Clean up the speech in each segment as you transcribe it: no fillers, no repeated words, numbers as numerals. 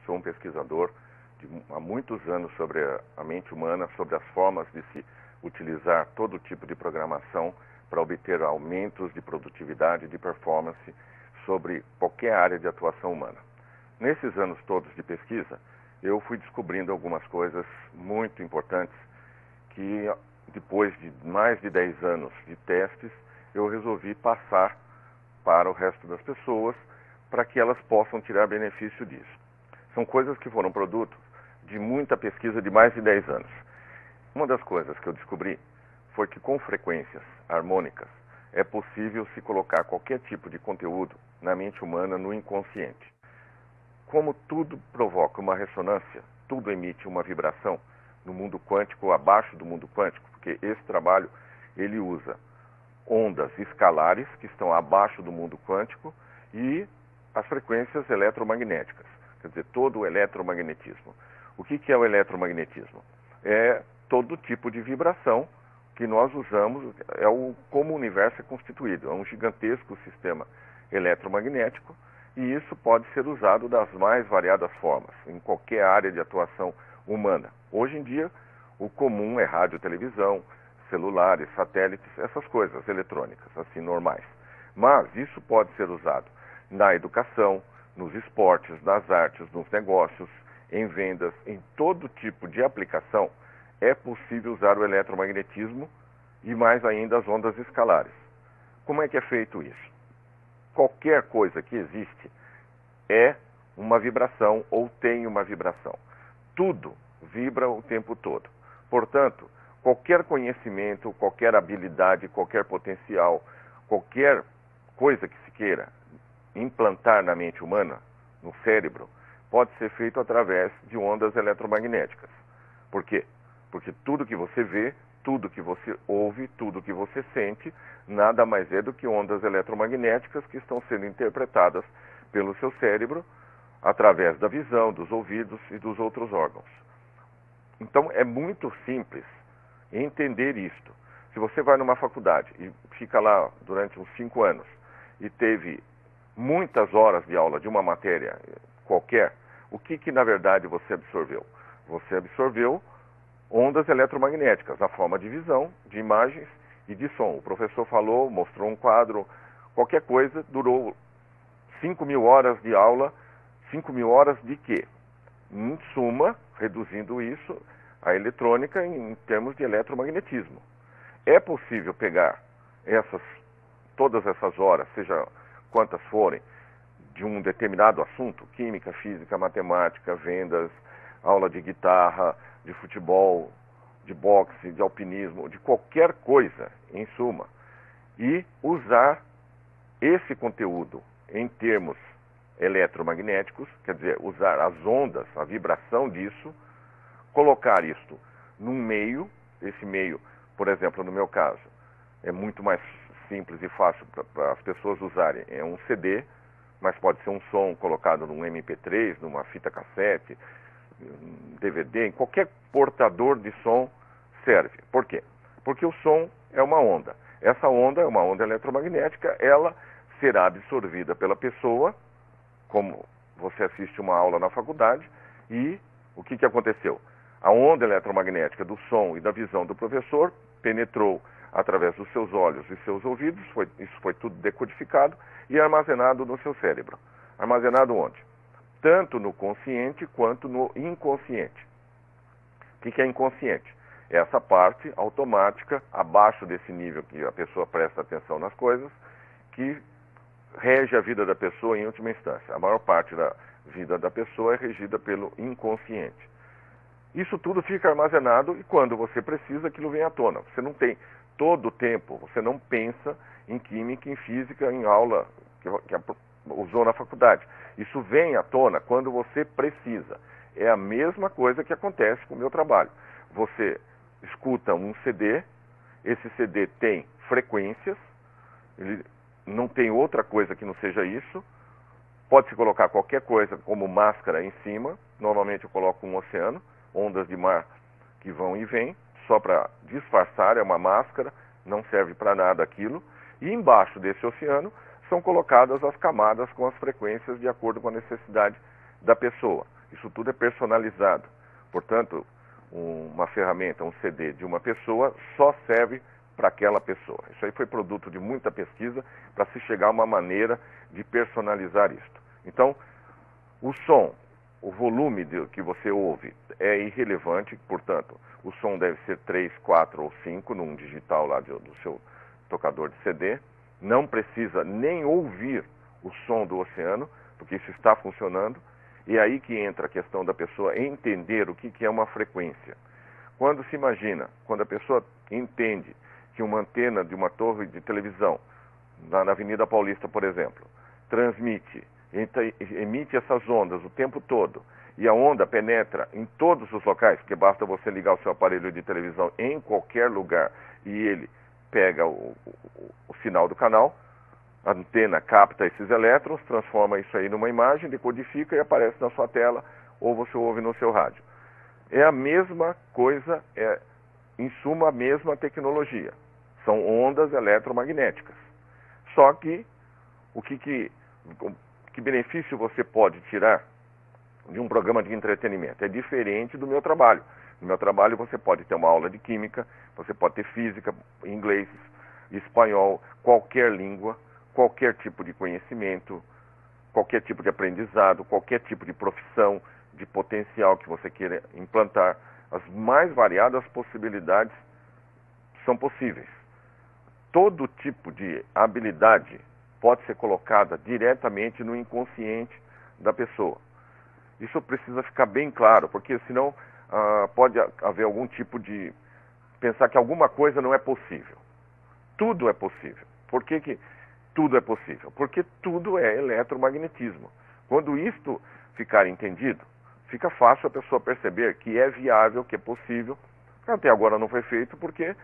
sou um pesquisador há muitos anos sobre a mente humana, sobre as formas de se utilizar todo tipo de programação para obter aumentos de produtividade e de performance sobre qualquer área de atuação humana. Nesses anos todos de pesquisa, eu fui descobrindo algumas coisas muito importantes que, depois de mais de 10 anos de testes, eu resolvi passar para o resto das pessoas para que elas possam tirar benefício disso. São coisas que foram produto de muita pesquisa de mais de 10 anos. Uma das coisas que eu descobri foi que com frequências harmônicas é possível se colocar qualquer tipo de conteúdo na mente humana no inconsciente. Como tudo provoca uma ressonância, tudo emite uma vibração no mundo quântico, abaixo do mundo quântico, porque esse trabalho ele usa ondas escalares que estão abaixo do mundo quântico e as frequências eletromagnéticas, quer dizer, todo o eletromagnetismo. O que é o eletromagnetismo? É todo tipo de vibração que nós usamos, como o universo é constituído, é um gigantesco sistema eletromagnético e isso pode ser usado das mais variadas formas, em qualquer área de atuação humana. Hoje em dia, o comum é rádio, televisão, celulares, satélites, essas coisas eletrônicas, assim, normais. Mas isso pode ser usado na educação, nos esportes, nas artes, nos negócios, em vendas, em todo tipo de aplicação, é possível usar o eletromagnetismo e mais ainda as ondas escalares. Como é que é feito isso? Qualquer coisa que existe é uma vibração ou tem uma vibração. Tudo vibra o tempo todo. Portanto, qualquer conhecimento, qualquer habilidade, qualquer potencial, qualquer coisa que se queira implantar na mente humana, no cérebro, pode ser feito através de ondas eletromagnéticas. Por quê? Porque tudo que você vê, tudo que você ouve, tudo que você sente, nada mais é do que ondas eletromagnéticas que estão sendo interpretadas pelo seu cérebro através da visão, dos ouvidos e dos outros órgãos. Então é muito simples entender isto. Se você vai numa faculdade e fica lá durante uns 5 anos e teve muitas horas de aula de uma matéria qualquer, o que na verdade você absorveu? Você absorveu ondas eletromagnéticas, na forma de visão, de imagens e de som. O professor falou, mostrou um quadro, qualquer coisa, durou 5.000 horas de aula. 5.000 horas de quê? Em suma, reduzindo isso, a eletrônica em termos de eletromagnetismo. É possível pegar todas essas horas, seja quantas forem, de um determinado assunto, química, física, matemática, vendas, aula de guitarra, de futebol, de boxe, de alpinismo, de qualquer coisa, em suma, e usar esse conteúdo em termos eletromagnéticos, quer dizer, usar as ondas, a vibração disso, colocar isto num meio, esse meio, por exemplo, no meu caso, é muito mais simples e fácil para as pessoas usarem, é um CD, mas pode ser um som colocado num MP3, numa fita cassete, um DVD, em qualquer portador de som serve. Por quê? Porque o som é uma onda. Essa onda é uma onda eletromagnética, ela será absorvida pela pessoa, como você assiste uma aula na faculdade, e o que aconteceu? A onda eletromagnética do som e da visão do professor penetrou através dos seus olhos e seus ouvidos, isso foi tudo decodificado e armazenado no seu cérebro. Armazenado onde? Tanto no consciente quanto no inconsciente. O que é inconsciente? É essa parte automática, abaixo desse nível que a pessoa presta atenção nas coisas, que rege a vida da pessoa em última instância. A maior parte da vida da pessoa é regida pelo inconsciente. Isso tudo fica armazenado e quando você precisa, aquilo vem à tona. Você não tem todo o tempo, você não pensa em química, em física, em aula que usou na faculdade. Isso vem à tona quando você precisa. É a mesma coisa que acontece com o meu trabalho. Você escuta um CD, esse CD tem frequências, ele não tem outra coisa que não seja isso. Pode-se colocar qualquer coisa como máscara em cima, normalmente eu coloco um oceano, ondas de mar que vão e vêm, só para disfarçar, é uma máscara, não serve para nada aquilo. E embaixo desse oceano são colocadas as camadas com as frequências de acordo com a necessidade da pessoa. Isso tudo é personalizado. Portanto, uma ferramenta, um CD de uma pessoa só serve para aquela pessoa. Isso aí foi produto de muita pesquisa para se chegar a uma maneira de personalizar isto. Então, o som, o volume que você ouve é irrelevante, portanto, o som deve ser 3, 4 ou 5 num digital lá do seu tocador de CD. Não precisa nem ouvir o som do oceano, porque isso está funcionando. E é aí que entra a questão da pessoa entender o que é uma frequência. Quando se imagina, quando a pessoa entende que uma antena de uma torre de televisão, na Avenida Paulista, por exemplo, transmite, emite essas ondas o tempo todo, e a onda penetra em todos os locais, porque basta você ligar o seu aparelho de televisão em qualquer lugar e ele pega o sinal do canal, a antena capta esses elétrons, transforma isso aí numa imagem, decodifica e aparece na sua tela, ou você ouve no seu rádio. É a mesma coisa, é em suma a mesma tecnologia. São ondas eletromagnéticas. Só que, que benefício você pode tirar de um programa de entretenimento? É diferente do meu trabalho. No meu trabalho você pode ter uma aula de química, você pode ter física, inglês, espanhol, qualquer língua, qualquer tipo de conhecimento, qualquer tipo de aprendizado, qualquer tipo de profissão, de potencial que você queira implantar. As mais variadas possibilidades são possíveis. Todo tipo de habilidade pode ser colocada diretamente no inconsciente da pessoa. Isso precisa ficar bem claro, porque senão pode haver algum tipo de pensar que alguma coisa não é possível. Tudo é possível. Por que tudo é possível? Porque tudo é eletromagnetismo. Quando isto ficar entendido, fica fácil a pessoa perceber que é viável, que é possível. Até agora não foi feito porque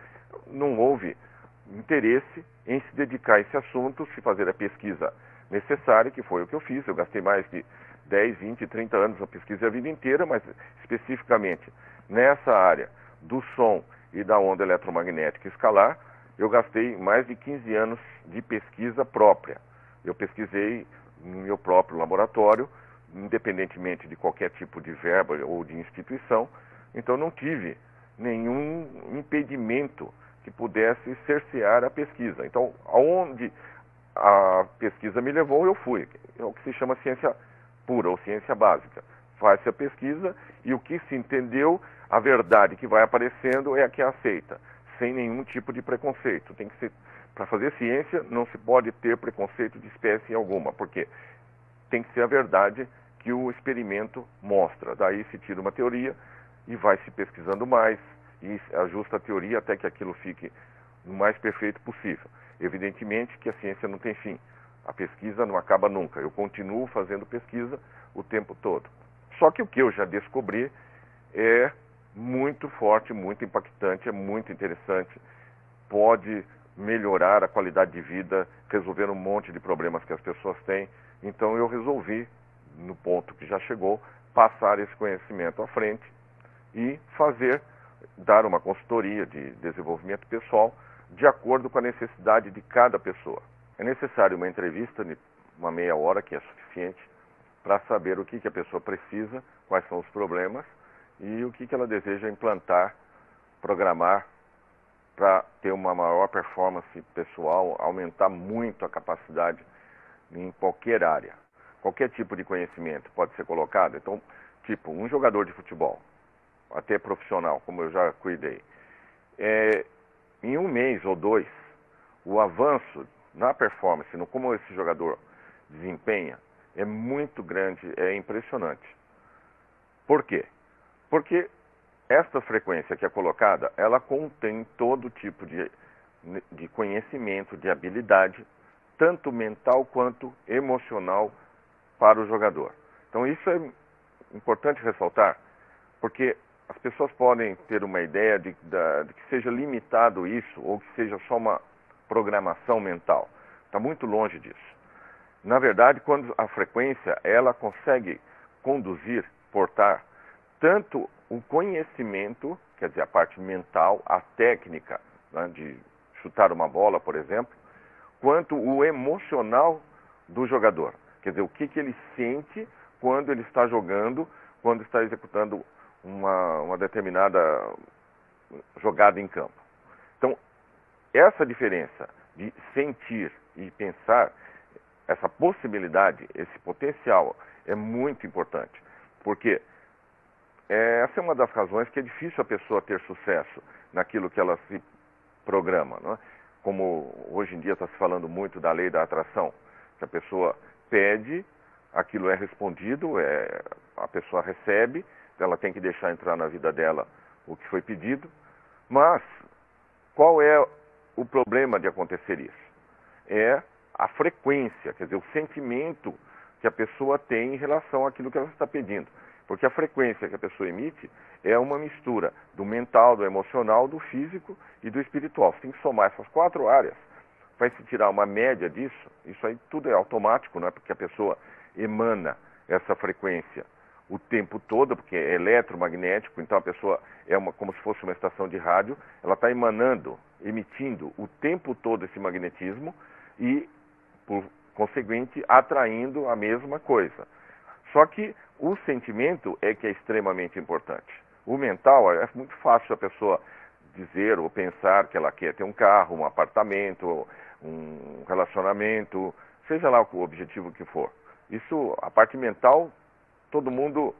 não houve interesse em se dedicar a esse assunto, se fazer a pesquisa necessária, que foi o que eu fiz. Eu gastei mais de 10, 20, 30 anos na pesquisa a vida inteira, mas especificamente nessa área do som e da onda eletromagnética escalar, eu gastei mais de 15 anos de pesquisa própria. Eu pesquisei no meu próprio laboratório, independentemente de qualquer tipo de verba ou de instituição, então não tive nenhum impedimento que pudesse cercear a pesquisa. Então, aonde a pesquisa me levou, eu fui. É o que se chama ciência pura ou ciência básica. Faz-se a pesquisa e o que se entendeu, a verdade que vai aparecendo é a que é aceita, sem nenhum tipo de preconceito. Tem que ser, para fazer ciência, não se pode ter preconceito de espécie alguma, porque tem que ser a verdade que o experimento mostra. Daí se tira uma teoria e vai se pesquisando mais e ajusta a teoria até que aquilo fique o mais perfeito possível. Evidentemente que a ciência não tem fim. A pesquisa não acaba nunca. Eu continuo fazendo pesquisa o tempo todo. Só que o que eu já descobri é muito forte, muito impactante, é muito interessante. Pode melhorar a qualidade de vida, resolver um monte de problemas que as pessoas têm. Então eu resolvi, no ponto que já chegou, passar esse conhecimento à frente e dar uma consultoria de desenvolvimento pessoal de acordo com a necessidade de cada pessoa. É necessário uma entrevista de uma meia hora, que é suficiente, para saber o que a pessoa precisa, quais são os problemas e o que ela deseja implantar, programar para ter uma maior performance pessoal, aumentar muito a capacidade em qualquer área. Qualquer tipo de conhecimento pode ser colocado. Então, tipo, um jogador de futebol, até profissional, como eu já cuidei, em um mês ou dois, o avanço na performance, no como esse jogador desempenha, é muito grande, é impressionante. Por quê? Porque esta frequência que é colocada, ela contém todo tipo de conhecimento, de habilidade, tanto mental quanto emocional para o jogador. Então isso é importante ressaltar, porque as pessoas podem ter uma ideia de que seja limitado isso, ou que seja só uma programação mental. Está muito longe disso. Na verdade, quando a frequência, ela consegue conduzir, portar, tanto o conhecimento, quer dizer, a parte mental, a técnica, né, de chutar uma bola, por exemplo, quanto o emocional do jogador. Quer dizer, o que ele sente quando ele está jogando quando está executando uma determinada jogada em campo. Então, essa diferença de sentir e pensar, essa possibilidade, esse potencial é muito importante, porque essa é uma das razões que é difícil a pessoa ter sucesso naquilo que ela se programa, não é? Como hoje em dia está se falando muito da lei da atração, que a pessoa pede, aquilo é respondido, a pessoa recebe, ela tem que deixar entrar na vida dela o que foi pedido, mas qual é o problema de acontecer isso? É a frequência, quer dizer, o sentimento que a pessoa tem em relação àquilo que ela está pedindo. Porque a frequência que a pessoa emite é uma mistura do mental, do emocional, do físico e do espiritual. Você tem que somar essas 4 áreas. Vai se tirar uma média disso, isso aí tudo é automático, não é? Porque a pessoa emana essa frequência o tempo todo, porque é eletromagnético, então a pessoa como se fosse uma estação de rádio, ela está emitindo o tempo todo esse magnetismo e, por conseguinte, atraindo a mesma coisa. Só que o sentimento é que é extremamente importante. O mental, é muito fácil a pessoa dizer ou pensar que ela quer ter um carro, um apartamento, um relacionamento, seja lá o objetivo que for. Isso, a parte mental, todo mundo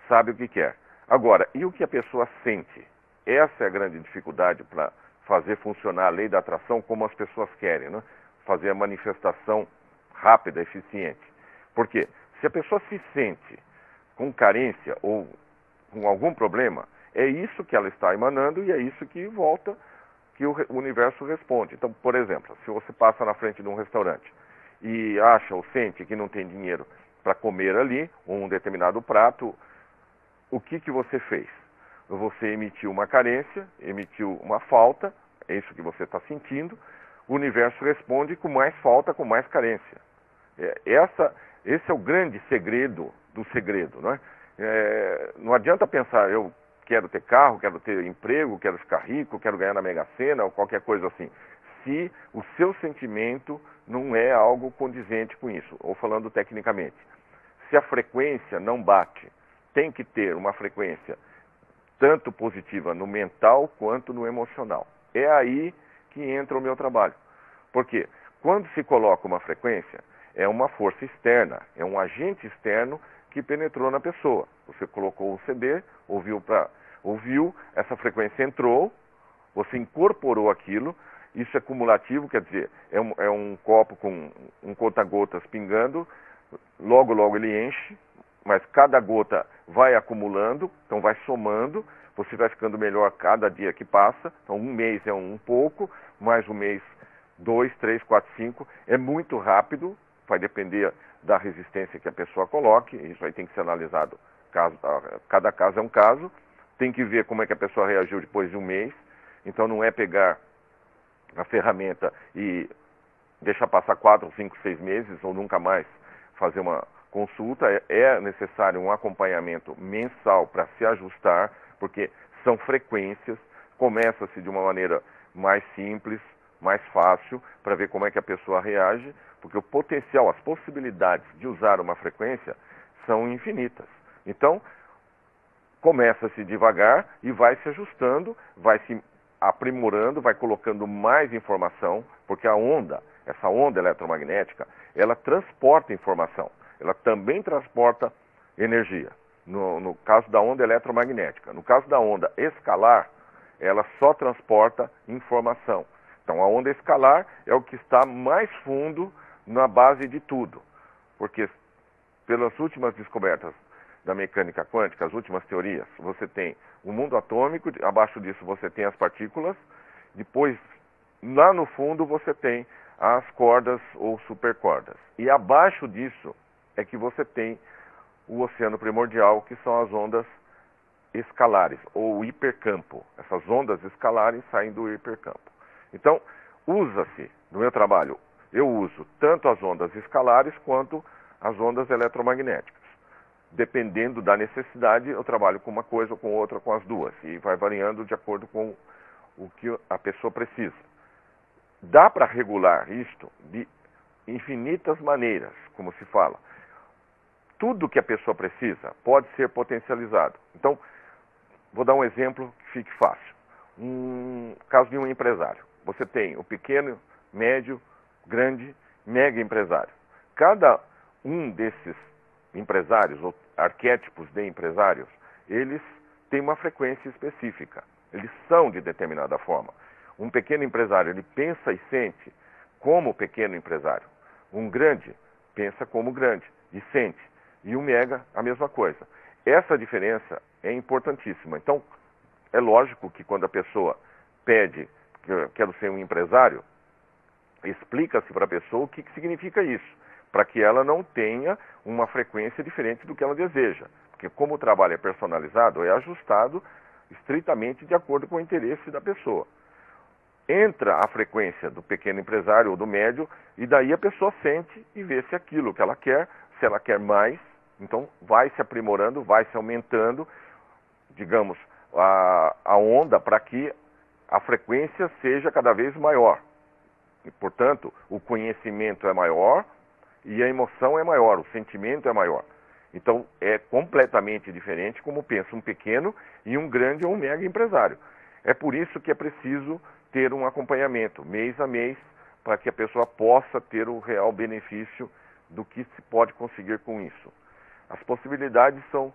sabe o que quer. Agora, e o que a pessoa sente? Essa é a grande dificuldade para fazer funcionar a lei da atração como as pessoas querem, né? Fazer a manifestação rápida, eficiente. Por quê? Se a pessoa se sente com carência ou com algum problema, é isso que ela está emanando e é isso que volta, que o universo responde. Então, por exemplo, se você passa na frente de um restaurante e acha ou sente que não tem dinheiro para comer ali um determinado prato, o que você fez? Você emitiu uma carência, emitiu uma falta, é isso que você está sentindo, o universo responde com mais falta, com mais carência. Esse é o grande segredo do segredo, não é? Não adianta pensar, eu quero ter carro, quero ter emprego, quero ficar rico, quero ganhar na Mega Sena ou qualquer coisa assim, se o seu sentimento não é algo condizente com isso, ou falando tecnicamente. Se a frequência não bate, tem que ter uma frequência tanto positiva no mental quanto no emocional. É aí que entra o meu trabalho. Porque quando se coloca uma frequência, é uma força externa, é um agente externo que penetrou na pessoa. Você colocou o CD, ouviu, essa frequência entrou, você incorporou aquilo, isso é cumulativo, quer dizer, é um copo com um conta-gotas pingando, logo ele enche, mas cada gota vai acumulando, então vai somando, você vai ficando melhor cada dia que passa, então um mês é um pouco, mais um mês 2, 3, 4, 5, é muito rápido, vai depender da resistência que a pessoa coloque, isso aí tem que ser analisado, cada caso é um caso, tem que ver como é que a pessoa reagiu depois de um mês, então não é pegar a ferramenta e deixar passar 4, 5, 6 meses ou nunca mais fazer uma consulta, é necessário um acompanhamento mensal para se ajustar, porque são frequências, começa-se de uma maneira mais simples, mais fácil, para ver como é que a pessoa reage, porque o potencial, as possibilidades de usar uma frequência são infinitas. Então, começa-se devagar e vai se ajustando, vai se aprimorando, vai colocando mais informação, porque a onda, essa onda eletromagnética, ela transporta informação, ela também transporta energia, no caso da onda eletromagnética. No caso da onda escalar, ela só transporta informação. Então a onda escalar é o que está mais fundo na base de tudo, porque pelas últimas descobertas da mecânica quântica, as últimas teorias, você tem o mundo atômico, abaixo disso você tem as partículas, depois lá no fundo você tem as cordas ou supercordas. E abaixo disso é que você tem o oceano primordial, que são as ondas escalares, ou hipercampo. Essas ondas escalares saem do hipercampo. Então, usa-se, no meu trabalho, eu uso tanto as ondas escalares quanto as ondas eletromagnéticas. Dependendo da necessidade, eu trabalho com uma coisa ou com outra, com as duas. E vai variando de acordo com o que a pessoa precisa. Dá para regular isto de infinitas maneiras, como se fala. tudo que a pessoa precisa pode ser potencializado. Então, vou dar um exemplo que fique fácil. Um caso de um empresário. Você tem o pequeno, médio, grande, mega empresário. Cada um desses empresários, ou arquétipos de empresários, eles têm uma frequência específica. Eles são de determinada forma. Um pequeno empresário, ele pensa e sente como pequeno empresário. Um grande pensa como grande e sente. E o mega, a mesma coisa. Essa diferença é importantíssima. Então, é lógico que quando a pessoa pede, quero ser um empresário, explica-se para a pessoa o que significa isso, para que ela não tenha uma frequência diferente do que ela deseja. Porque como o trabalho é personalizado, é ajustado estritamente de acordo com o interesse da pessoa. Entra a frequência do pequeno empresário ou do médio, e daí a pessoa sente e vê se aquilo que ela quer, se ela quer mais, então vai se aprimorando, vai se aumentando, digamos, a onda para que a frequência seja cada vez maior. E, portanto, o conhecimento é maior e a emoção é maior, o sentimento é maior. Então, é completamente diferente como pensa um pequeno e um grande ou um mega empresário. É por isso que é preciso ter um acompanhamento, mês a mês, para que a pessoa possa ter o real benefício do que se pode conseguir com isso. As possibilidades são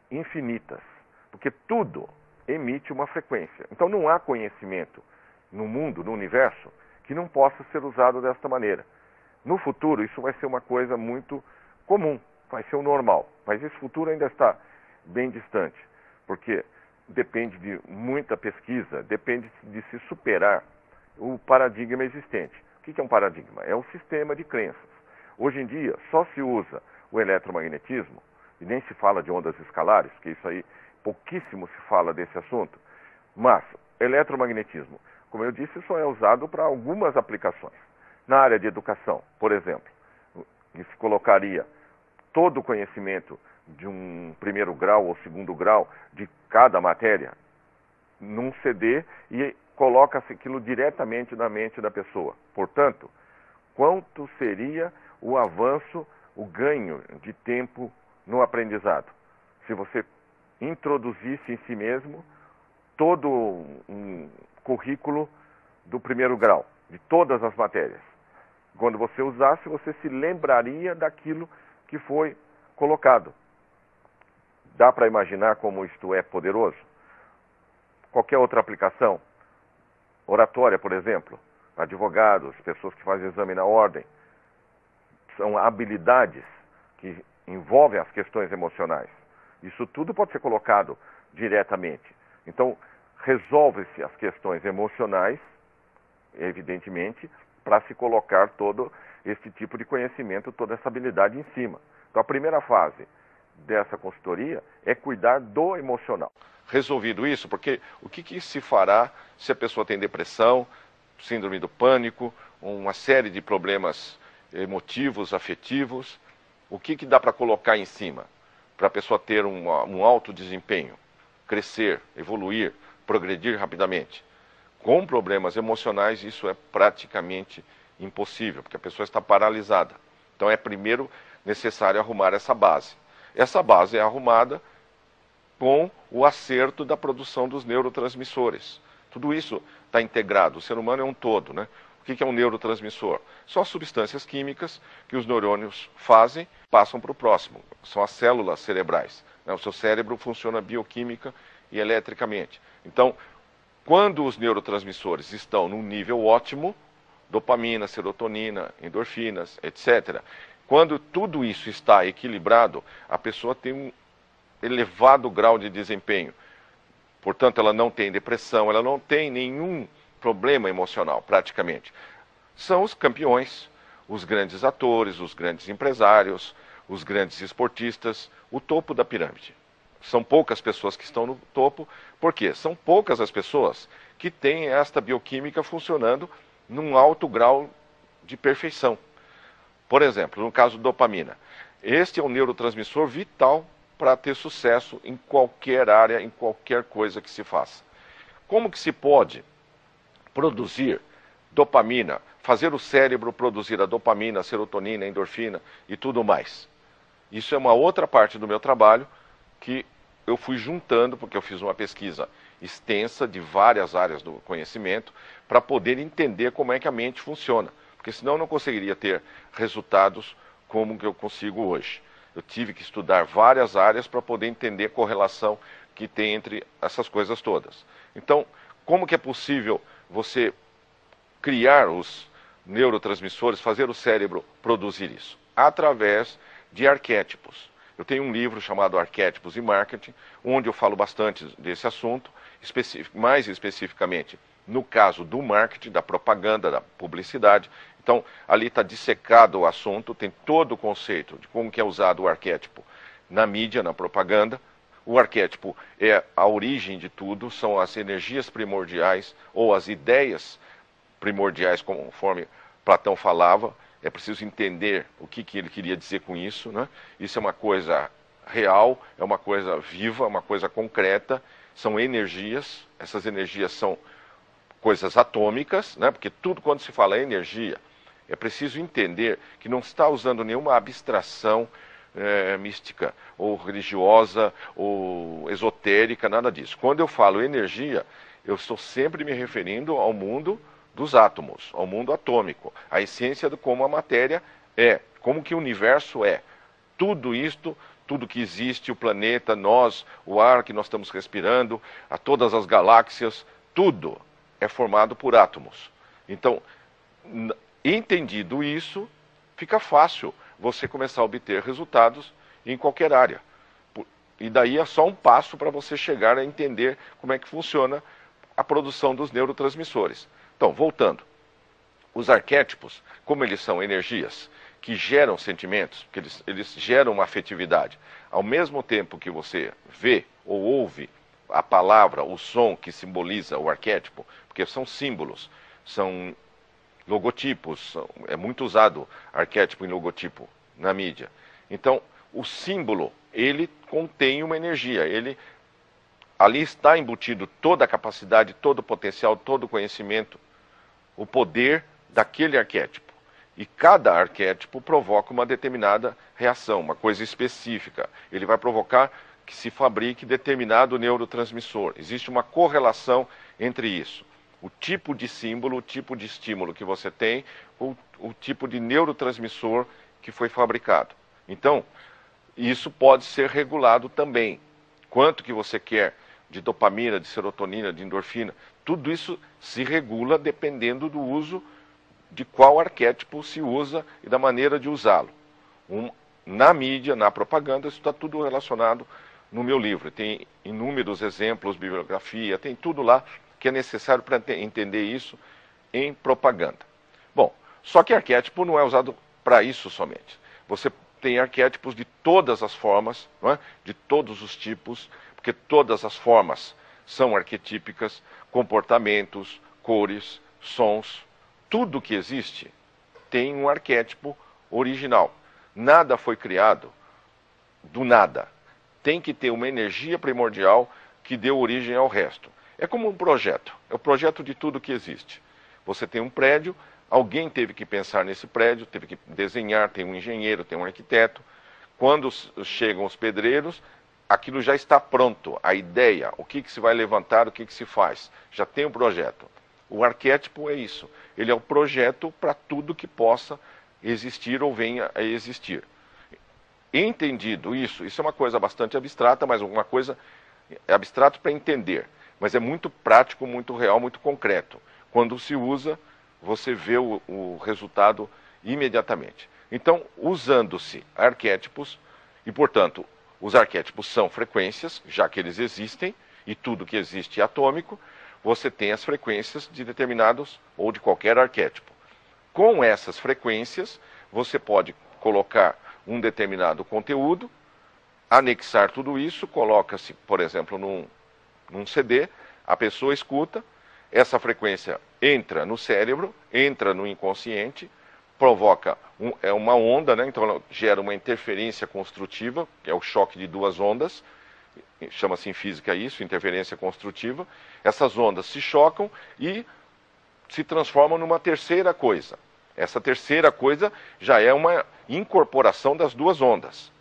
infinitas, porque tudo emite uma frequência. Então, não há conhecimento no mundo, no universo, que não possa ser usado desta maneira. No futuro, isso vai ser uma coisa muito comum, vai ser o normal. Mas esse futuro ainda está bem distante, porque depende de muita pesquisa, depende de se superar o paradigma existente. O que é um paradigma? É um sistema de crenças. Hoje em dia, só se usa o eletromagnetismo, e nem se fala de ondas escalares, porque isso aí, pouquíssimo se fala desse assunto, mas eletromagnetismo, como eu disse, só é usado para algumas aplicações. Na área de educação, por exemplo, se colocaria todo o conhecimento de um primeiro grau ou segundo grau de cada matéria num CD e coloca-se aquilo diretamente na mente da pessoa. Portanto, quanto seria o avanço, o ganho de tempo no aprendizado? Se você introduzisse em si mesmo todo um currículo do primeiro grau, de todas as matérias. Quando você usasse, você se lembraria daquilo que foi colocado. Dá para imaginar como isto é poderoso? Qualquer outra aplicação, oratória, por exemplo, advogados, pessoas que fazem exame na ordem, são habilidades que envolvem as questões emocionais. Isso tudo pode ser colocado diretamente. Então, resolve-se as questões emocionais, evidentemente, para se colocar todo esse tipo de conhecimento, toda essa habilidade em cima. Então, a primeira fase dessa consultoria é cuidar do emocional. Resolvido isso, porque o que se fará se a pessoa tem depressão, síndrome do pânico, uma série de problemas emotivos, afetivos, o que dá para colocar em cima para a pessoa ter um alto desempenho, crescer, evoluir, progredir rapidamente? Com problemas emocionais, isso é praticamente impossível, porque a pessoa está paralisada. Então é primeiro necessário arrumar essa base. Essa base é arrumada com o acerto da produção dos neurotransmissores. Tudo isso está integrado. O ser humano é um todo, né? O que é um neurotransmissor? São as substâncias químicas que os neurônios fazem, passam para o próximo. São as células cerebrais, né? O seu cérebro funciona bioquímica e eletricamente. Então, quando os neurotransmissores estão num nível ótimo, dopamina, serotonina, endorfinas, etc., quando tudo isso está equilibrado, a pessoa tem um elevado grau de desempenho. Portanto, ela não tem depressão, ela não tem nenhum problema emocional, praticamente. São os campeões, os grandes atores, os grandes empresários, os grandes esportistas, o topo da pirâmide. São poucas pessoas que estão no topo, porque são poucas as pessoas que têm esta bioquímica funcionando num alto grau de perfeição. Por exemplo, no caso da dopamina, este é um neurotransmissor vital para ter sucesso em qualquer área, em qualquer coisa que se faça. Como que se pode produzir dopamina, fazer o cérebro produzir a dopamina, a serotonina, a endorfina e tudo mais? Isso é uma outra parte do meu trabalho que eu fui juntando, porque eu fiz uma pesquisa extensa de várias áreas do conhecimento, para poder entender como é que a mente funciona. Porque senão eu não conseguiria ter resultados como que eu consigo hoje. Eu tive que estudar várias áreas para poder entender a correlação que tem entre essas coisas todas. Então, como que é possível você criar os neurotransmissores, fazer o cérebro produzir isso? Através de arquétipos. Eu tenho um livro chamado Arquétipos e Marketing, onde eu falo bastante desse assunto, mais especificamente no caso do marketing, da propaganda, da publicidade. Então, ali está dissecado o assunto, tem todo o conceito de como que é usado o arquétipo na mídia, na propaganda. O arquétipo é a origem de tudo, são as energias primordiais ou as ideias primordiais, conforme Platão falava. É preciso entender o que ele queria dizer com isso, né? Isso é uma coisa real, é uma coisa viva, uma coisa concreta, são energias, essas energias são coisas atômicas, né? Porque tudo quando se fala energia, é preciso entender que não está usando nenhuma abstração mística, ou religiosa, ou esotérica, nada disso. Quando eu falo energia, eu estou sempre me referindo ao mundo dos átomos, ao mundo atômico, a essência de como a matéria é, como que o universo é. Tudo isto, tudo que existe, o planeta, nós, o ar que nós estamos respirando, a todas as galáxias, tudo é formado por átomos. Então, entendido isso, fica fácil você começar a obter resultados em qualquer área. E daí é só um passo para você chegar a entender como é que funciona a produção dos neurotransmissores. Então, voltando, os arquétipos, como eles são energias que geram sentimentos, que eles geram uma afetividade, ao mesmo tempo que você vê ou ouve a palavra, o som que simboliza o arquétipo, porque são símbolos, são logotipos, é muito usado arquétipo em logotipo na mídia. Então, o símbolo, ele contém uma energia, ali está embutido toda a capacidade, todo o potencial, todo o conhecimento, o poder daquele arquétipo. E cada arquétipo provoca uma determinada reação, uma coisa específica. Ele vai provocar que se fabrique determinado neurotransmissor. Existe uma correlação entre isso. O tipo de símbolo, o tipo de estímulo que você tem, o tipo de neurotransmissor que foi fabricado. Então, isso pode ser regulado também. Quanto que você quer de dopamina, de serotonina, de endorfina, tudo isso se regula dependendo do uso, de qual arquétipo se usa e da maneira de usá-lo. Na mídia, na propaganda, isso está tudo relacionado no meu livro. Tem inúmeros exemplos, bibliografia, tem tudo lá que é necessário para entender isso em propaganda. Bom, só que arquétipo não é usado para isso somente. Você tem arquétipos de todas as formas, não é? De todos os tipos, porque todas as formas são arquetípicas, comportamentos, cores, sons, tudo que existe tem um arquétipo original. Nada foi criado do nada. Tem que ter uma energia primordial que deu origem ao resto. É como um projeto, é o projeto de tudo que existe. Você tem um prédio, alguém teve que pensar nesse prédio, teve que desenhar, tem um engenheiro, tem um arquiteto. Quando chegam os pedreiros, aquilo já está pronto, a ideia, o que se vai levantar, o que se faz, já tem um projeto. O arquétipo é isso, ele é o projeto para tudo que possa existir ou venha a existir. Entendido isso é uma coisa bastante abstrata, mas uma coisa abstrata para entender, mas é muito prático, muito real, muito concreto. Quando se usa, você vê o resultado imediatamente. Então, usando-se arquétipos, e portanto, os arquétipos são frequências, já que eles existem, e tudo que existe é atômico, você tem as frequências de determinados ou de qualquer arquétipo. Com essas frequências, você pode colocar um determinado conteúdo, anexar tudo isso, coloca-se, por exemplo, num CD, a pessoa escuta, essa frequência entra no cérebro, entra no inconsciente, provoca uma onda, né? Então ela gera uma interferência construtiva, que é o choque de duas ondas, chama-se em física isso, interferência construtiva. Essas ondas se chocam e se transformam numa terceira coisa. Essa terceira coisa já é uma incorporação das duas ondas.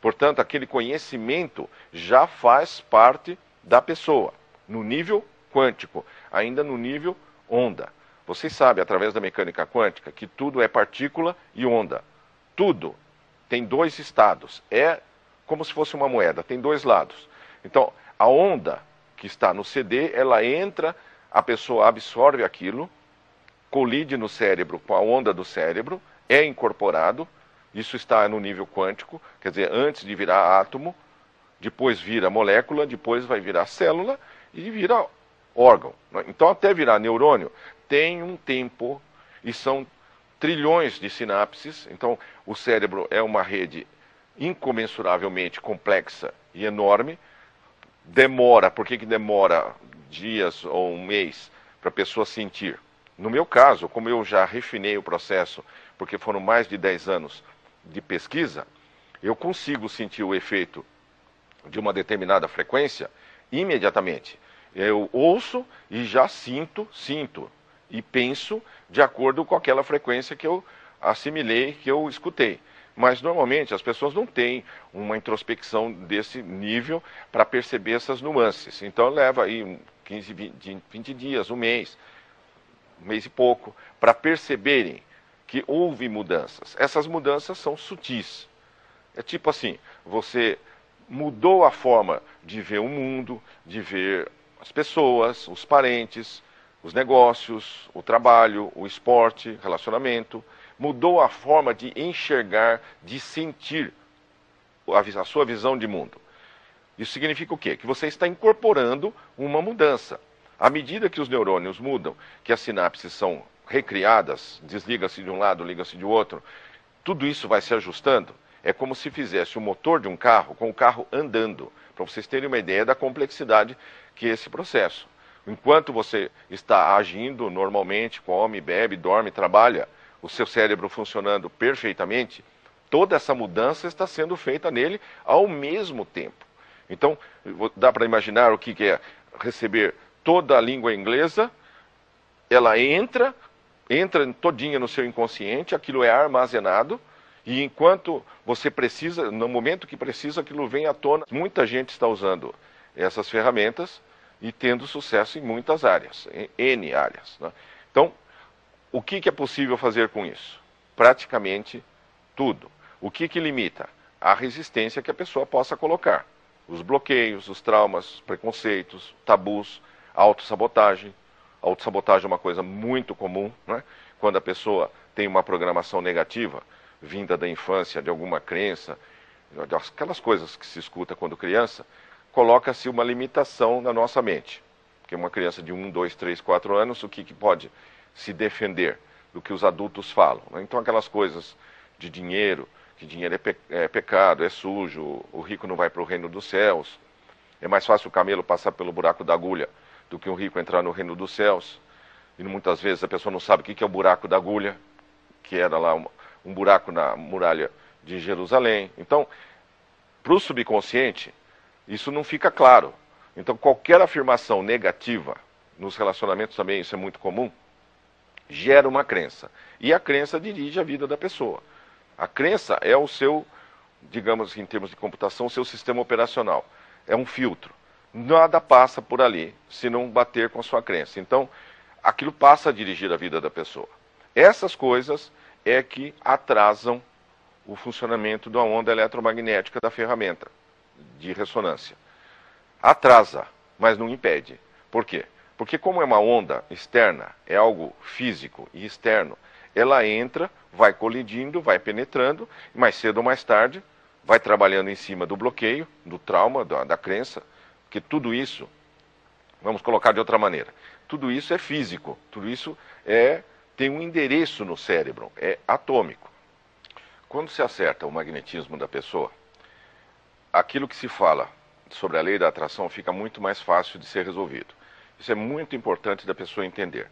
Portanto, aquele conhecimento já faz parte da pessoa, no nível quântico, ainda no nível onda. Vocês sabem, através da mecânica quântica, que tudo é partícula e onda. Tudo tem dois estados. É como se fosse uma moeda, tem dois lados. Então, a onda que está no CD, ela entra, a pessoa absorve aquilo, colide no cérebro com a onda do cérebro, é incorporado, isso está no nível quântico, quer dizer, antes de virar átomo, depois vira molécula, depois vai virar célula e vira órgão. Então, até virar neurônio, tem um tempo e são trilhões de sinapses. Então, o cérebro é uma rede incomensuravelmente complexa e enorme. Demora, por que demora dias ou um mês para a pessoa sentir? No meu caso, como eu já refinei o processo, porque foram mais de 10 anos de pesquisa, eu consigo sentir o efeito de uma determinada frequência imediatamente. Eu ouço e já sinto e penso de acordo com aquela frequência que eu assimilei, que eu escutei. Mas normalmente as pessoas não têm uma introspecção desse nível para perceber essas nuances. Então leva aí 15, 20 dias, um mês e pouco, para perceberem que houve mudanças. Essas mudanças são sutis. É tipo assim, você mudou a forma de ver o mundo, de ver as pessoas, os parentes, os negócios, o trabalho, o esporte, relacionamento. Mudou a forma de enxergar, de sentir a sua visão de mundo. Isso significa o quê? Que você está incorporando uma mudança. À medida que os neurônios mudam, que as sinapses são recriadas, desliga-se de um lado, liga-se de outro, tudo isso vai se ajustando. É como se fizesse o motor de um carro com o carro andando, para vocês terem uma ideia da complexidade que é esse processo. Enquanto você está agindo normalmente, come, bebe, dorme, trabalha, o seu cérebro funcionando perfeitamente, toda essa mudança está sendo feita nele ao mesmo tempo. Então, dá para imaginar o que é receber toda a língua inglesa, ela entra todinha no seu inconsciente, aquilo é armazenado, e enquanto você precisa, no momento que precisa, aquilo vem à tona. Muita gente está usando essas ferramentas e tendo sucesso em muitas áreas, em N áreas, né? Então, o que é possível fazer com isso? Praticamente tudo. O que limita? A resistência que a pessoa possa colocar. Os bloqueios, os traumas, os preconceitos, tabus, a autossabotagem. A autossabotagem é uma coisa muito comum, né? Quando a pessoa tem uma programação negativa, vinda da infância, de alguma crença, aquelas coisas que se escuta quando criança, coloca-se uma limitação na nossa mente. Porque uma criança de 1, 2, 3, 4 anos, o que pode se defender do que os adultos falam, né? Então aquelas coisas de dinheiro, que dinheiro é pecado, é sujo, o rico não vai para o reino dos céus, é mais fácil o camelo passar pelo buraco da agulha do que um rico entrar no reino dos céus. E muitas vezes a pessoa não sabe o que é o buraco da agulha, que era lá um buraco na muralha de Jerusalém. Então, para o subconsciente, isso não fica claro. Então, qualquer afirmação negativa, nos relacionamentos também isso é muito comum, gera uma crença. E a crença dirige a vida da pessoa. A crença é o seu, digamos em termos de computação, o seu sistema operacional. É um filtro. Nada passa por ali se não bater com a sua crença. Então, aquilo passa a dirigir a vida da pessoa. Essas coisas é que atrasam o funcionamento da onda eletromagnética da ferramenta de ressonância. Atrasa, mas não impede. Por quê? Porque como é uma onda externa, é algo físico e externo, ela entra, vai colidindo, vai penetrando, e mais cedo ou mais tarde, vai trabalhando em cima do bloqueio, do trauma, da crença, porque tudo isso, vamos colocar de outra maneira, tudo isso é físico, tudo isso tem um endereço no cérebro, é atômico. Quando se acerta o magnetismo da pessoa, aquilo que se fala sobre a lei da atração fica muito mais fácil de ser resolvido. Isso é muito importante da pessoa entender.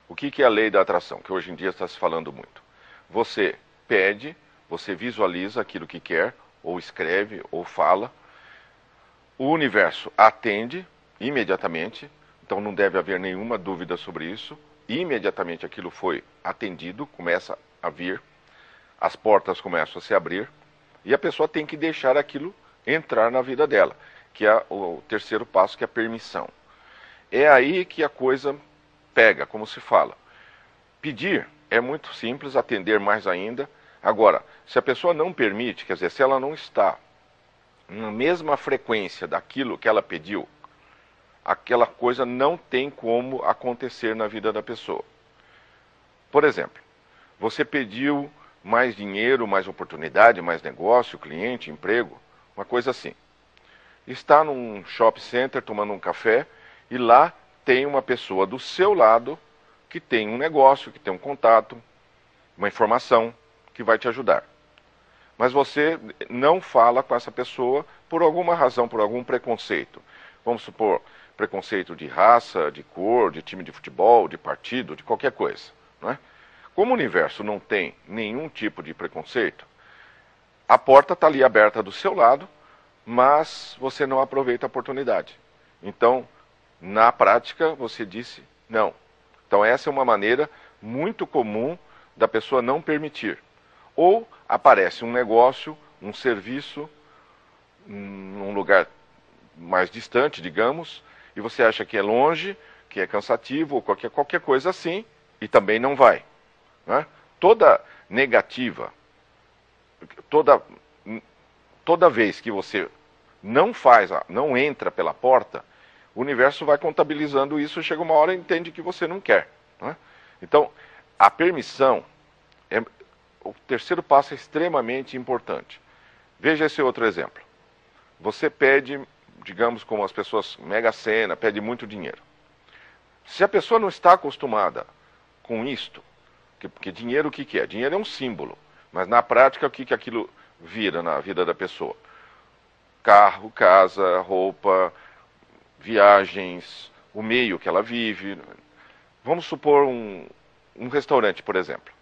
O que é a lei da atração, que hoje em dia está se falando muito? Você pede, você visualiza aquilo que quer, ou escreve, ou fala. O universo atende imediatamente, então não deve haver nenhuma dúvida sobre isso. Imediatamente aquilo foi atendido, começa a vir, as portas começam a se abrir, E a pessoa tem que deixar aquilo entrar na vida dela, que é o terceiro passo, que é a permissão. É aí que a coisa pega, como se fala. Pedir é muito simples, atender mais ainda. Agora, se a pessoa não permite, quer dizer, se ela não está na mesma frequência daquilo que ela pediu, aquela coisa não tem como acontecer na vida da pessoa. Por exemplo, você pediu mais dinheiro, mais oportunidade, mais negócio, cliente, emprego, uma coisa assim. Está num shopping center tomando um café e lá tem uma pessoa do seu lado que tem um negócio, que tem um contato, uma informação que vai te ajudar. Mas você não fala com essa pessoa por alguma razão, por algum preconceito. Vamos supor, preconceito de raça, de cor, de time de futebol, de partido, de qualquer coisa, não é? Como o universo não tem nenhum tipo de preconceito, a porta está ali aberta do seu lado, mas você não aproveita a oportunidade. Então, na prática, você disse não. Então, essa é uma maneira muito comum da pessoa não permitir. Ou aparece um negócio, um serviço, num lugar mais distante, digamos, e você acha que é longe, que é cansativo, ou qualquer coisa assim, e também não vai. Né? Toda negativa, toda vez que você não faz, não entra pela porta, o universo vai contabilizando isso, chega uma hora e entende que você não quer. Né? Então, a permissão, o terceiro passo é extremamente importante. Veja esse outro exemplo. Você pede, digamos, como as pessoas, Mega Sena, pede muito dinheiro. Se a pessoa não está acostumada com isto, porque dinheiro o que é? Dinheiro é um símbolo, mas na prática o que aquilo vira na vida da pessoa? Carro, casa, roupa, viagens, o meio que ela vive. Vamos supor um restaurante, por exemplo.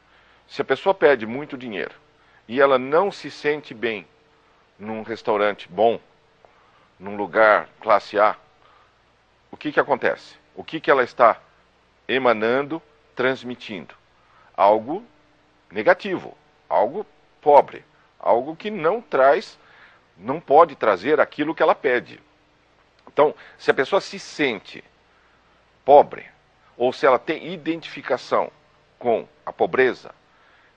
Se a pessoa pede muito dinheiro e ela não se sente bem num restaurante bom, num lugar classe A, o que acontece? O que ela está emanando, transmitindo? Algo negativo, algo pobre, algo que não pode trazer aquilo que ela pede. Então, se a pessoa se sente pobre, ou se ela tem identificação com a pobreza,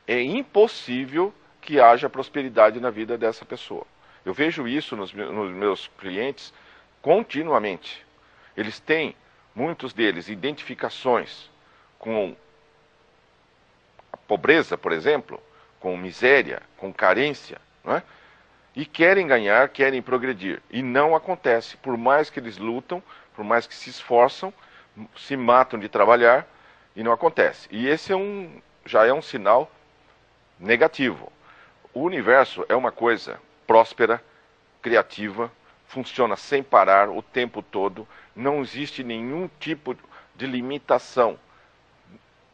é impossível que haja prosperidade na vida dessa pessoa. Eu vejo isso nos meus clientes continuamente. Eles têm, muitos deles, identificações com a pobreza, por exemplo, com miséria, com carência, não é? E querem ganhar, querem progredir. E não acontece. Por mais que eles lutam, por mais que se esforçam, se matam de trabalhar, e não acontece. E esse já é um sinal negativo. O universo é uma coisa próspera, criativa, funciona sem parar o tempo todo, não existe nenhum tipo de limitação.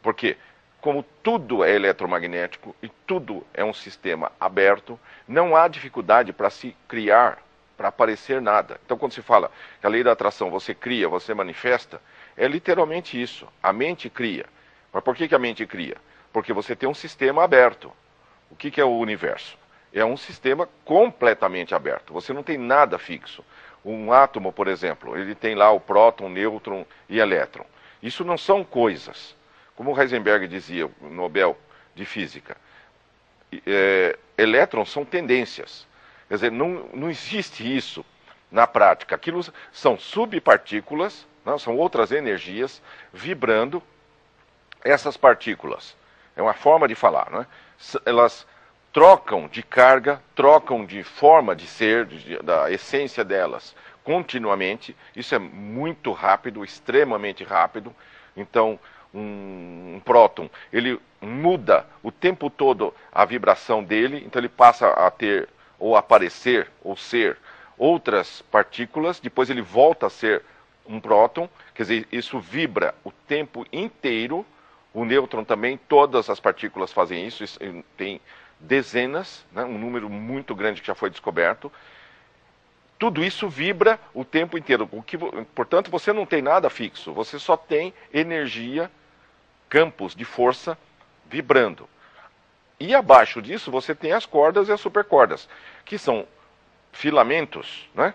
Porque, como tudo é eletromagnético e tudo é um sistema aberto, não há dificuldade para se criar, para aparecer nada. Então, quando se fala que a lei da atração, você cria, você manifesta, é literalmente isso. A mente cria. Mas por que a mente cria? Porque você tem um sistema aberto. O que é o universo? É um sistema completamente aberto. Você não tem nada fixo. Um átomo, por exemplo, ele tem lá o próton, nêutron e elétron. Isso não são coisas. Como o Heisenberg dizia, o Nobel de Física, elétrons são tendências. Quer dizer, não existe isso na prática. Aquilo são subpartículas, não, são outras energias vibrando essas partículas. É uma forma de falar, não é? Elas trocam de carga, trocam de forma de ser, da essência delas, continuamente. Isso é muito rápido, extremamente rápido. Então, um próton, ele muda o tempo todo a vibração dele, então ele passa a ter, ou aparecer, ou ser outras partículas, depois ele volta a ser um próton, quer dizer, isso vibra o tempo inteiro. O nêutron também, todas as partículas fazem isso tem dezenas, né, um número muito grande que já foi descoberto. Tudo isso vibra o tempo inteiro. Portanto, você não tem nada fixo, você só tem energia, campos de força vibrando. E abaixo disso você tem as cordas e as supercordas, que são filamentos, né?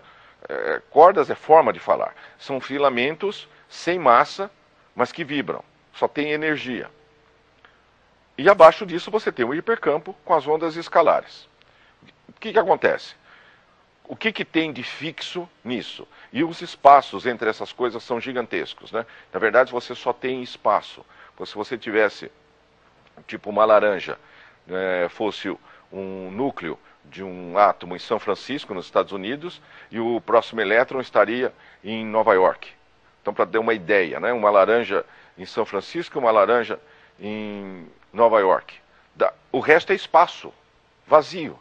Cordas é forma de falar. São filamentos sem massa, mas que vibram. Só tem energia. E abaixo disso você tem o hipercampo com as ondas escalares. O que acontece? O que tem de fixo nisso? E os espaços entre essas coisas são gigantescos, né? Na verdade, você só tem espaço. Se você tivesse, tipo uma laranja, fosse um núcleo de um átomo em São Francisco, nos Estados Unidos, e o próximo elétron estaria em Nova York. Então, para ter uma ideia, né? Uma laranja em São Francisco, uma laranja em Nova York. O resto é espaço vazio,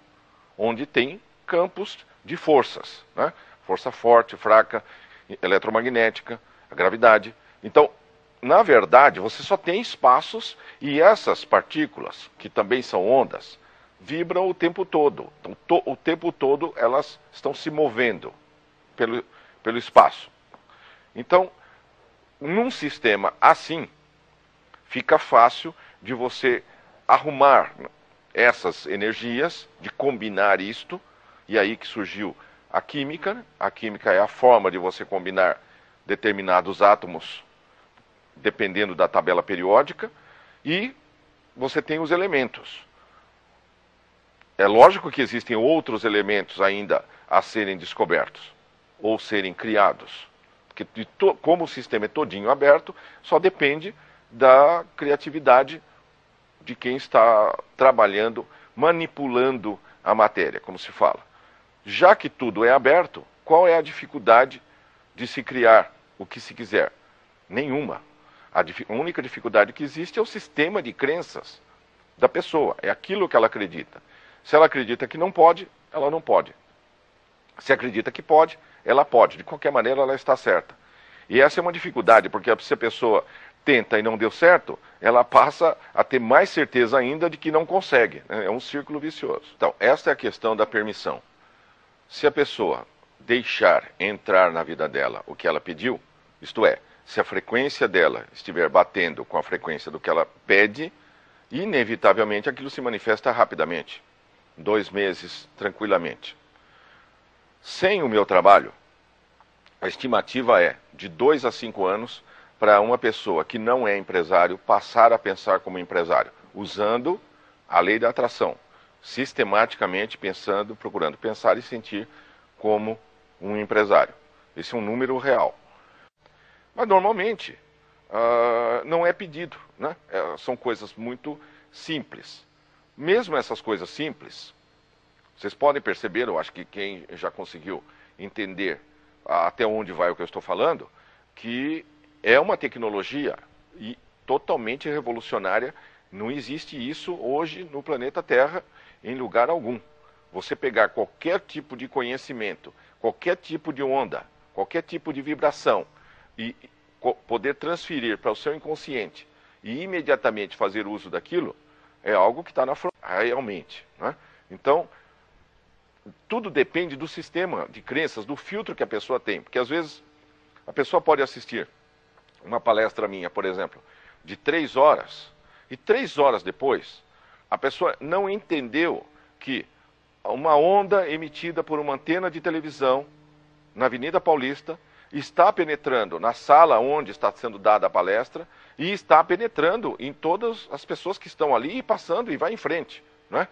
onde tem campos de forças, né? Força forte, fraca, eletromagnética, a gravidade. Então, na verdade, você só tem espaços e essas partículas, que também são ondas, vibram o tempo todo. Então, o tempo todo elas estão se movendo pelo espaço. Então, num sistema assim, fica fácil de você arrumar essas energias, de combinar isto, e aí que surgiu a química. Né? A química é a forma de você combinar determinados átomos, dependendo da tabela periódica, e você tem os elementos. É lógico que existem outros elementos ainda a serem descobertos, ou serem criados, porque como o sistema é todinho aberto, só depende da criatividade de quem está trabalhando, manipulando a matéria, como se fala. Já que tudo é aberto, qual é a dificuldade de se criar o que se quiser? Nenhuma. A única dificuldade que existe é o sistema de crenças da pessoa, é aquilo que ela acredita. Se ela acredita que não pode, ela não pode. Se acredita que pode, ela pode. De qualquer maneira, ela está certa. E essa é uma dificuldade, porque se a pessoa tenta e não deu certo, ela passa a ter mais certeza ainda de que não consegue. É um círculo vicioso. Então, esta é a questão da permissão. Se a pessoa deixar entrar na vida dela o que ela pediu, isto é, se a frequência dela estiver batendo com a frequência do que ela pede, inevitavelmente aquilo se manifesta rapidamente. 2 meses, tranquilamente. Sem o meu trabalho, a estimativa é de 2 a 5 anos para uma pessoa que não é empresário passar a pensar como empresário, usando a lei da atração, sistematicamente pensando, procurando pensar e sentir como um empresário. Esse é um número real. Mas normalmente não é pedido, né? São coisas muito simples. Mesmo essas coisas simples, vocês podem perceber, eu acho que quem já conseguiu entender até onde vai o que eu estou falando, que é uma tecnologia totalmente revolucionária. Não existe isso hoje no planeta Terra em lugar algum. Você pegar qualquer tipo de conhecimento, qualquer tipo de onda, qualquer tipo de vibração e poder transferir para o seu inconsciente e imediatamente fazer uso daquilo, é algo que está na fronteira, realmente. Né? Então, tudo depende do sistema de crenças, do filtro que a pessoa tem. Porque às vezes a pessoa pode assistir uma palestra minha, por exemplo, de 3 horas, e 3 horas depois, a pessoa não entendeu que uma onda emitida por uma antena de televisão na Avenida Paulista está penetrando na sala onde está sendo dada a palestra e está penetrando em todas as pessoas que estão ali e passando e vai em frente. Né?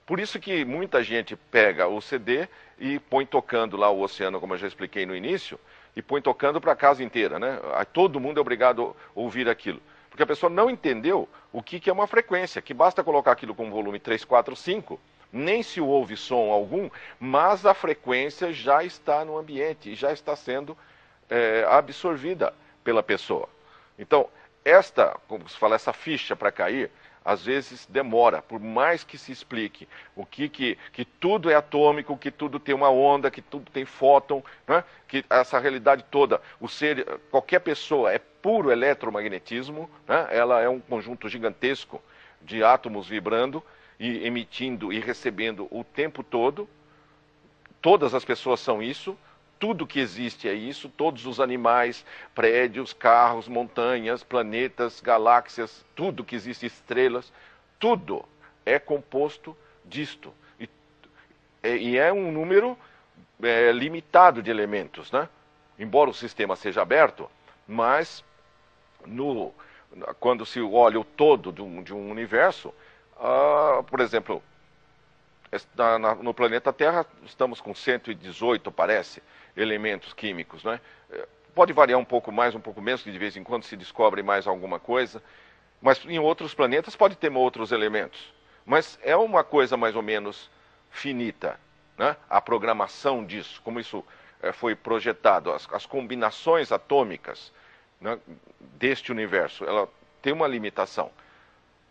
Por isso que muita gente pega o CD e põe tocando lá o oceano, como eu já expliquei no início, e põe tocando para a casa inteira. Né? Todo mundo é obrigado a ouvir aquilo. Porque a pessoa não entendeu o que é uma frequência, que basta colocar aquilo com volume 3, 4, 5, nem se ouve som algum, mas a frequência já está no ambiente e já está sendo absorvida pela pessoa. Então, como se fala, essa ficha para cair, às vezes demora, por mais que se explique que tudo é atômico, que tudo tem uma onda, que tudo tem fóton, né? Que essa realidade toda, qualquer pessoa é puro eletromagnetismo, né? Ela é um conjunto gigantesco de átomos vibrando e emitindo e recebendo o tempo todo. Todas as pessoas são isso, tudo que existe é isso, todos os animais, prédios, carros, montanhas, planetas, galáxias, tudo que existe, estrelas, tudo é composto disto. E é um número limitado de elementos, né? Embora o sistema seja aberto, mas quando se olha o todo de um universo, por exemplo, no planeta Terra estamos com 118, parece, elementos químicos, né? Pode variar um pouco mais, um pouco menos, que de vez em quando se descobre mais alguma coisa, mas em outros planetas pode ter outros elementos. Mas é uma coisa mais ou menos finita, né? A programação disso, como isso foi projetado, as combinações atômicas, né, deste universo, ela tem uma limitação.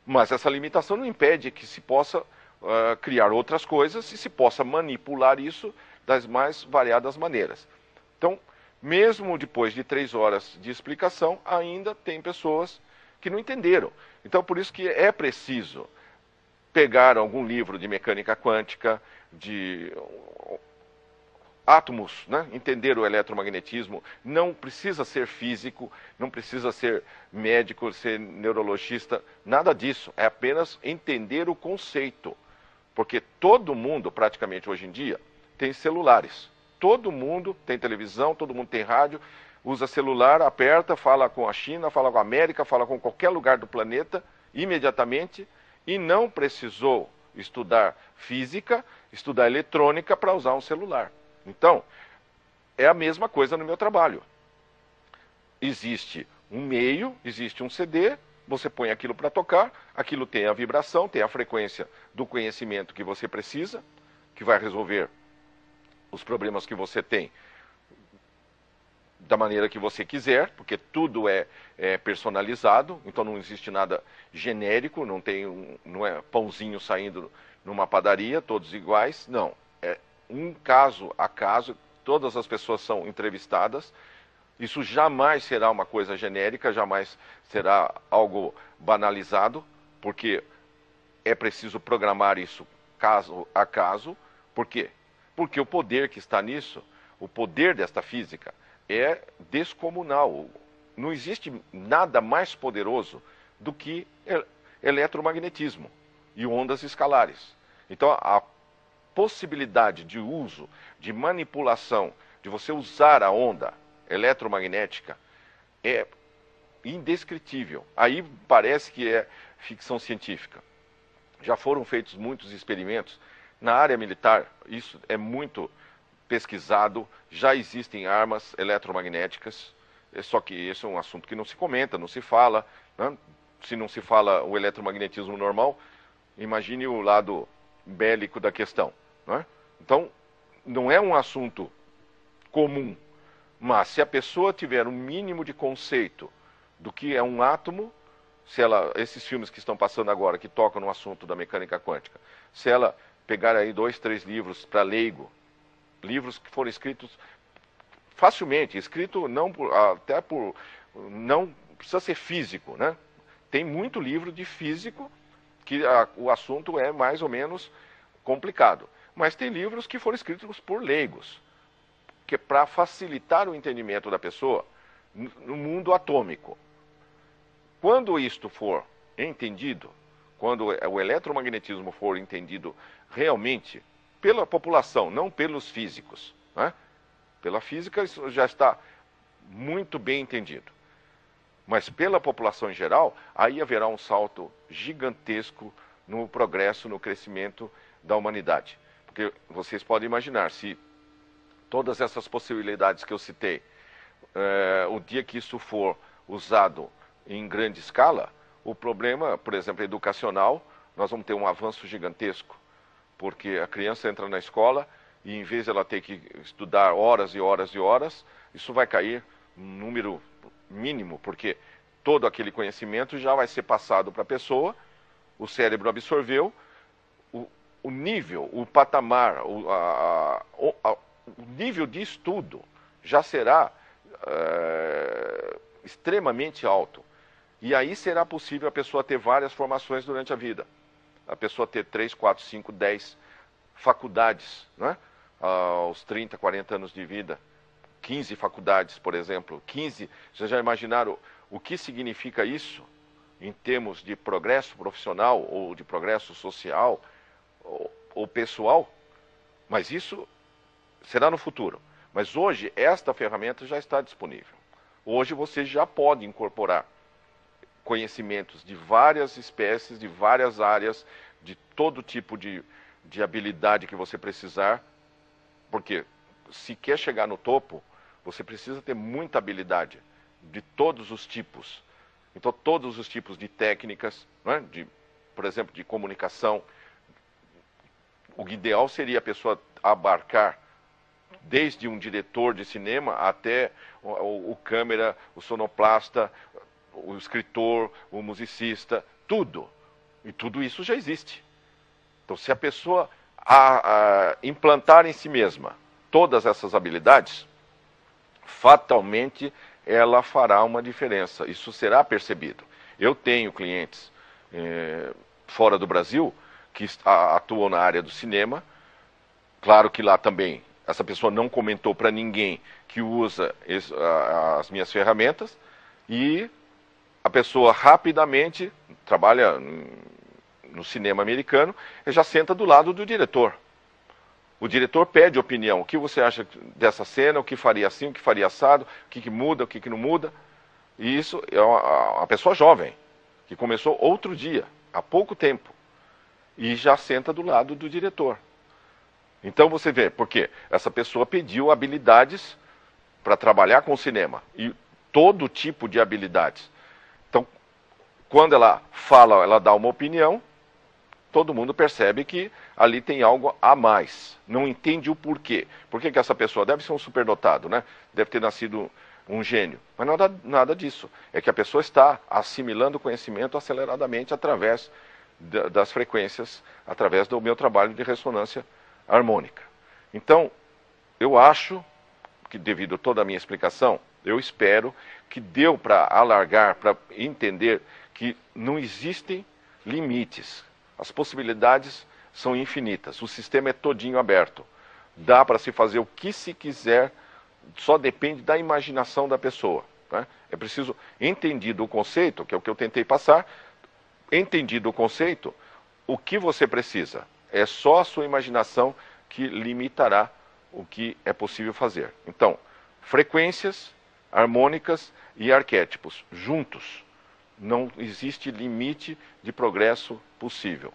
Mas essa limitação não impede que se possa criar outras coisas e se possa manipular isso das mais variadas maneiras. Então, mesmo depois de 3 horas de explicação, ainda tem pessoas que não entenderam. Então, por isso que é preciso pegar algum livro de mecânica quântica, de átomos, né? Entender o eletromagnetismo. Não precisa ser físico, não precisa ser médico, ser neurologista, nada disso. É apenas entender o conceito. Porque todo mundo, praticamente hoje em dia, tem celulares. Todo mundo tem televisão, todo mundo tem rádio, usa celular, aperta, fala com a China, fala com a América, fala com qualquer lugar do planeta, imediatamente, e não precisou estudar física, estudar eletrônica para usar um celular. Então, é a mesma coisa no meu trabalho. Existe um meio, existe um CD, você põe aquilo para tocar, aquilo tem a vibração, tem a frequência do conhecimento que você precisa, que vai resolver os problemas que você tem da maneira que você quiser, porque tudo é personalizado, então não existe nada genérico, não é pãozinho saindo numa padaria, todos iguais, não. É um caso a caso, todas as pessoas são entrevistadas. Isso jamais será uma coisa genérica, jamais será algo banalizado, porque é preciso programar isso caso a caso. Por quê? Porque o poder que está nisso, o poder desta física, é descomunal. Não existe nada mais poderoso do que eletromagnetismo e ondas escalares. Então, a possibilidade de uso, de manipulação, de você usar a onda eletromagnética é indescritível. Aí parece que é ficção científica. Já foram feitos muitos experimentos. Na área militar, isso é muito pesquisado, já existem armas eletromagnéticas, só que esse é um assunto que não se comenta, não se fala, né? Se não se fala o eletromagnetismo normal, imagine o lado bélico da questão, né? Então, não é um assunto comum, mas se a pessoa tiver um mínimo de conceito do que é um átomo, esses filmes que estão passando agora, que tocam no assunto da mecânica quântica, se ela pegar aí 2, 3 livros para leigo, livros que foram escritos facilmente, escrito não precisa ser físico, né? Tem muito livro de físico que o assunto é mais ou menos complicado, mas tem livros que foram escritos por leigos, que é para facilitar o entendimento da pessoa no mundo atômico. Quando isto for entendido, quando o eletromagnetismo for entendido realmente pela população, não pelos físicos, né? Pela física isso já está muito bem entendido. Mas pela população em geral, aí haverá um salto gigantesco no progresso, no crescimento da humanidade. Porque vocês podem imaginar, se todas essas possibilidades que eu citei, o dia que isso for usado em grande escala, o problema, por exemplo, educacional, nós vamos ter um avanço gigantesco. Porque a criança entra na escola e em vez de ela ter que estudar horas e horas e horas, isso vai cair um número mínimo, porque todo aquele conhecimento já vai ser passado para a pessoa, o cérebro absorveu, o nível, o patamar, o nível de estudo já será extremamente alto. E aí será possível a pessoa ter várias formações durante a vida. A pessoa ter 3, 4, 5, 10 faculdades, né? Aos 30, 40 anos de vida. 15 faculdades, por exemplo, 15, vocês já imaginaram o que significa isso em termos de progresso profissional ou de progresso social ou pessoal? Mas isso será no futuro. Mas hoje esta ferramenta já está disponível. Hoje você já pode incorporar conhecimentos de várias espécies, de várias áreas, de todo tipo de habilidade que você precisar, porque se quer chegar no topo, você precisa ter muita habilidade de todos os tipos. Então, todos os tipos de técnicas, né? Por exemplo, de comunicação. O ideal seria a pessoa abarcar desde um diretor de cinema até o câmera, o sonoplasta, o escritor, o musicista, tudo. E tudo isso já existe. Então, se a pessoa implantar em si mesma todas essas habilidades, fatalmente ela fará uma diferença. Isso será percebido. Eu tenho clientes fora do Brasil que atuam na área do cinema. Claro que lá também essa pessoa não comentou para ninguém que usa as minhas ferramentas, e a pessoa rapidamente trabalha no cinema americano e já senta do lado do diretor. O diretor pede opinião. O que você acha dessa cena? O que faria assim? O que faria assado? O que muda? O que não muda? E isso é uma pessoa jovem, que começou outro dia, há pouco tempo, e já senta do lado do diretor. Então você vê, porque essa pessoa pediu habilidades para trabalhar com o cinema, e todo tipo de habilidades. Então, quando ela fala, ela dá uma opinião, todo mundo percebe que ali tem algo a mais. Não entende o porquê. Por que essa pessoa deve ser um superdotado, né? Deve ter nascido um gênio. Mas nada disso. É que a pessoa está assimilando o conhecimento aceleradamente através das frequências, através do meu trabalho de ressonância harmônica. Então, eu acho que, devido a toda a minha explicação, eu espero que deu para alargar, para entender que não existem limites. As possibilidades são infinitas. O sistema é todinho aberto. Dá para se fazer o que se quiser, só depende da imaginação da pessoa, né? É preciso, entendido o conceito, que é o que eu tentei passar, entendido o conceito, o que você precisa? É só a sua imaginação que limitará o que é possível fazer. Então, frequências, harmônicas e arquétipos juntos. Não existe limite de progresso possível.